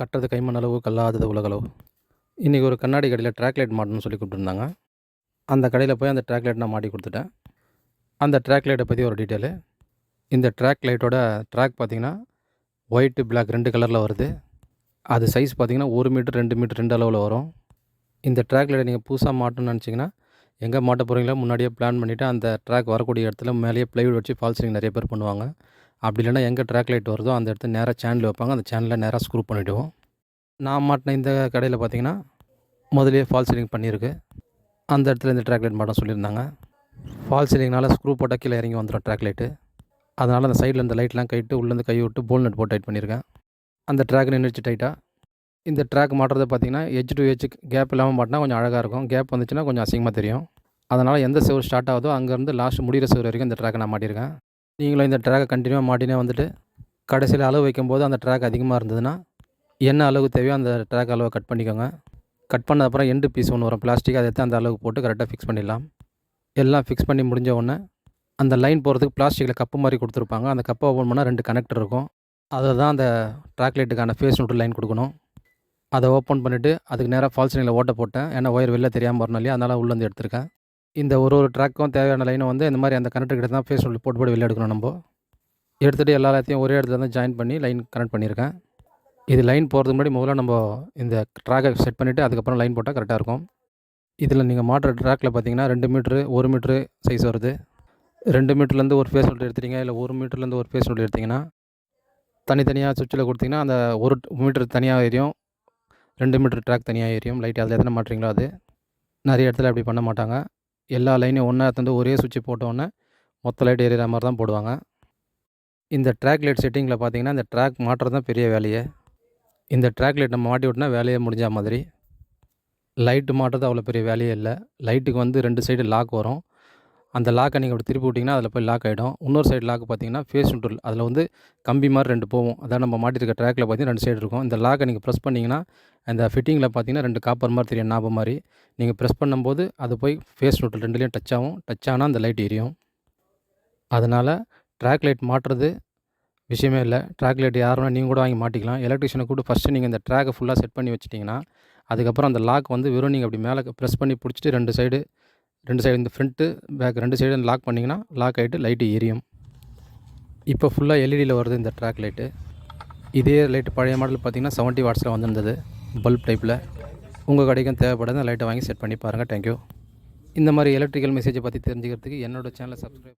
கட்டுறது கைமண் அளவு கல்லாதது உலகளவு. இன்றைக்கி ஒரு கண்ணாடி கடையில் ட்ராக் லைட் மாட்டணும்னு சொல்லி கூப்பிட்டுருந்தாங்க. அந்த கடையில் போய் அந்த ட்ராக் லைட் நான் மாட்டி கொடுத்துட்டேன். அந்த ட்ராக் லைட்டை பற்றி ஒரு டீட்டெயிலு. இந்த ட்ராக் லைட்டோட ட்ராக் பார்த்திங்கன்னா ஒயிட்டு பிளாக் 2 கலரில் வருது. அது சைஸ் பார்த்திங்கன்னா 1 மீட்டர் 2 மீட்டர் 2 அளவில் வரும். இந்த ட்ராக் லைட்டை நீங்கள் புதுசாக மாட்டணும்னு நினச்சிங்கன்னா எங்கே மாட்ட போகிறீங்களோ முன்னாடியே பிளான் பண்ணிவிட்டு அந்த ட்ராக் வரக்கூடிய இடத்துல மேலேயே ப்ளைவுட் வச்சு ஃபால் சீலிங் நிறைய பேர் பண்ணுவாங்க. அப்படி இல்லைன்னா எங்கே ட்ராக் லைட் வருதோ அந்த இடத்துல நேராக சேனல் வைப்பாங்க. அந்த சேனலில் நேராக ஸ்க்ரூ பண்ணிவிடுவோம். நான் மாட்டின இந்த கடையில் பார்த்திங்கன்னா முதலே ஃபால் சீலிங் பண்ணியிருக்கு. அந்த இடத்துல இந்த ட்ராக் லைட் மாட்ட சொல்லியிருந்தாங்க. ஃபால் சீலிங்னால் ஸ்க்ரூ போட்டால் கீழே இறங்கி வந்துடும் ட்ராக் லைட்டு. அதனால் அந்த சைடில் இந்த லைட்லாம் கைட்டு உள்ளேருந்து கை விட்டு போல் நட் போட்டு டைட் பண்ணியிருக்கேன். அந்த ட்ராக் நின்றுச்சு டைட்டாக. இந்த ட்ராக் மாட்டுறது பார்த்திங்கன்னா எட்ஜ் டு எட்ஜ் கேப் இல்லாமல் மாட்டினா கொஞ்சம் அழகாக இருக்கும். கேப் வந்துச்சுன்னா கொஞ்சம் அசிங்கமாக தெரியும். அதனால் எந்த செவரு ஸ்டார்ட் ஆகுதோ அங்கேருந்து லாஸ்ட் முடிகிற செவரு வரைக்கும் இந்த ட்ராக்கை நான் மாட்டியிருக்கேன். நீங்களும் இந்த ட்ராக்கை கண்டினியூவாக மாட்டினே வந்துட்டு கடைசியில் அளவு வைக்கும்போது அந்த ட்ராக் அதிகமாக இருந்ததுன்னா என்ன அளவு தேவையோ அந்த ட்ராக் அளவை கட் பண்ணிக்கோங்க. கட் பண்ண அப்புறம் எண்டு பீஸ் ஒன்று வரும் பிளாஸ்டிக், அதை எடுத்து அந்த அளவுக்கு போட்டு கரெக்டாக ஃபிக்ஸ் பண்ணிடலாம். எல்லாம் ஃபிக்ஸ் பண்ணி முடிஞ்ச உடனே அந்த லைன் போகிறதுக்கு பிளாஸ்டிக்கில் கப்பு மாதிரி கொடுத்துருப்பாங்க. அந்த கப்பை ஓப்பன் பண்ணால் 2 கனெக்டர் இருக்கும். அதை தான் அந்த ட்ராக் லைட்டுக்கான ஃபேஸ் நோட்டு லைன் கொடுக்கணும். அதை ஓப்பன் பண்ணிவிட்டு அதுக்கு நேராக ஃபால் சீலிங்கில் ஓட்ட போட்டேன். ஏன்னா ஒயர் வெளில தெரியாமல் வரணும் இல்லையா, அதனால் உள்ளேருந்து எடுத்திருக்கேன். இந்த ஒரு ட்ராக்கும் தேவையான லைனை வந்து இந்த மாதிரி அந்த கனெக்டர் கிட்ட தான் ஃபேஸ் நோட்டு போட்டு வெளில எடுக்கணும். நம்ம எடுத்துகிட்டு எல்லாத்தையும் ஒரே இடத்துல தான் ஜாயின் பண்ணி லைன் கனெக்ட் பண்ணியிருக்கேன். இது லைன் போகிறதுக்கு முன்னாடி முதல்ல நம்ம இந்த ட்ராக்கை செட் பண்ணிவிட்டு அதுக்கப்புறம் லைன் போட்டால் கரெக்டாக இருக்கும். இதில் நீங்கள் மாட்டுற ட்ராக்கில் பார்த்தீங்கன்னா 2 மீட்ரு 1 மீட்ரு சைஸ் வருது. 2 மீட்டர்லேருந்து ஒரு ஃபேஸ் நோட் எடுத்துட்டீங்க, இல்லை 1 மீட்டர்லேருந்து ஒரு ஃபேஸ் நோட் எடுத்திங்கன்னா தனித்தனியாக சுவிட்சில் கொடுத்திங்கன்னா அந்த 1 மீட்டர் தனியாக எரியும், 2 மீட்டர் ட்ராக் தனியாக எரியும். லைட் அதில் எத்தனை மாட்டுறீங்களோ அது. நிறைய இடத்துல அப்படி பண்ண மாட்டாங்க. எல்லா லைனையும் ஒன்றா எடுத்து ஒரே சுவிட்சு போட்டோன்னே மொத்த லைட் எரியிற மாதிரி தான் போடுவாங்க. இந்த ட்ராக் லைட் செட்டிங்கில் பார்த்தீங்கன்னா இந்த ட்ராக் மாட்டுறது தான் பெரிய வேலையே. இந்த ட்ராக் லைட் நம்ம மாட்டி விட்டோம்னா வேலையே முடிஞ்ச மாதிரி. லைட்டு மாட்டுறது அவ்வளோ பெரிய வேலையே இல்லை. லைட்டுக்கு வந்து 2 சைடு லாக் வரும். அந்த லாக்கை நீங்கள் அப்படி திருப்பி விட்டிங்கன்னா அதில் போய் லாக் ஆகிடும். இன்னொரு சைடு லாக் பார்த்தீங்கன்னா ஃபேஸ் நியூட்ரல், அதில் வந்து கம்பி மாதிரி 2 போகும். அதான் நம்ம மாட்டிருக்க ட்ராக்கில் பார்த்தீங்கன்னா 2 சைடு இருக்கும். இந்த லாக்கை நீங்கள் ப்ரெஸ் பண்ணிங்கன்னா அந்த ஃபிட்டிங்கில் பார்த்தீங்கன்னா 2 காப்பர் மாதிரி தெரியும், நாப மாதிரி. நீங்கள் ப்ரெஸ் பண்ணும்போது அது போய் ஃபேஸ் நியூட்ரல் 2லேயும் டச் ஆகும். டச் ஆனால் அந்த லைட் எரியும். அதனால் ட்ராக் லைட் மாட்டுறது விஷயமே இல்லை. ட்ராக் லைட் யாருன்னா நீங்கள் கூட வாங்கி மாட்டிக்கலாம். எலக்ட்ரிஷியனை கூட ஃபஸ்ட்டு நீங்கள் இந்த ட்ராக்கை ஃபுல்லாக செட் பண்ணி வச்சிட்டிங்கன்னா அதுக்கப்புறம் அந்த லாக் வந்து வெறும் நீங்கள் அப்படி மேலே ப்ரெஸ் பண்ணி பிடிச்சிட்டு 2 சைடு இந்த ஃப்ரண்ட்டு பேக் 2 சைடு லாக் பண்ணிங்கன்னா லாக் ஆகிட்டு லைட்டு எரியும். இப்போ ஃபுல்லாக எல்இடியில் வருது இந்த ட்ராக் லைட்டு. இதே லைட்டு பழைய மாடல் பார்த்திங்கன்னா 70 வாட்ஸில் வந்திருந்தது பல்ப் டைப்பில். உங்கள் கடைக்கும் தேவைப்படாத லைட்டை வாங்கி செட் பண்ணி பாருங்கள். தேங்க்யூ. இந்த மாதிரி எலக்ட்ரிக்கல் மெசேஜை பற்றி தெரிஞ்சுக்கிறதுக்கு என்னோடய சேனலை சப்ஸ்கிரைப்